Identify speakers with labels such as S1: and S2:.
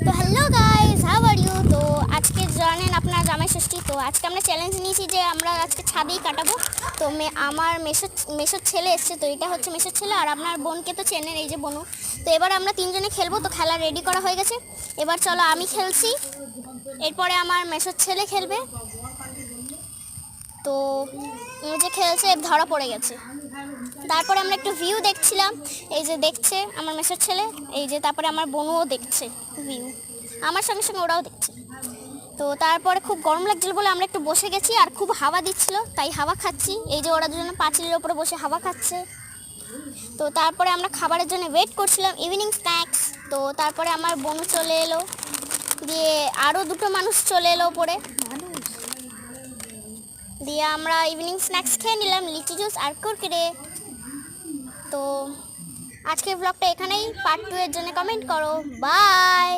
S1: তো hello guys, how are you? তো আজকে জানেন আপনার জামাই ষষ্ঠী। তো আজকে আমরা চ্যালেঞ্জ নিয়েছি যে আমরা আজকে ছাদেই কাটাবো। তো আমার মেসোর ছেলে এসছে, তো এটা হচ্ছে মেসোর ছেলে। আর আপনার বোনকে তো চেনেন, এই যে বনু। তো এবার আমরা তিনজনে খেলবো। তো খেলা রেডি করা হয়ে গেছে। এবার চলো আমি খেলছি, এরপরে আমার মেসোর ছেলে খেলবে। তো যে খেলছে ধরা পড়ে গেছে। তারপরে আমরা একটু ভিউ দেখছিলাম, এই যে দেখছে আমার মেসোর ছেলে, এই যে তারপরে আমার বোনও দেখছে ভিউ, আমার সঙ্গে সঙ্গে ওরাও দেখছে। তো তারপরে খুব গরম লাগছিল বলে আমরা একটু বসে গেছি, আর খুব হাওয়া দিচ্ছিল তাই হাওয়া খাচ্ছি। এই যে ওরা দুজনে পাঁচিলের ওপরে বসে হাওয়া খাচ্ছে। তো তারপরে আমরা খাবারের জন্য ওয়েট করছিলাম, ইভিনিং স্ন্যাক্স। তো তারপরে আমার বোনও চলে এলো, দিয়ে আরও দুটো মানুষ চলে এলো ওপরে, দিয়ে আমরা ইভিনিং স্ন্যাক্স খেয়ে নিলাম, লিচি জুস আর কুরকুরে। তো আজকের ব্লগটা এখানেই, পার্ট 2 এর জন্য কমেন্ট করো। বাই।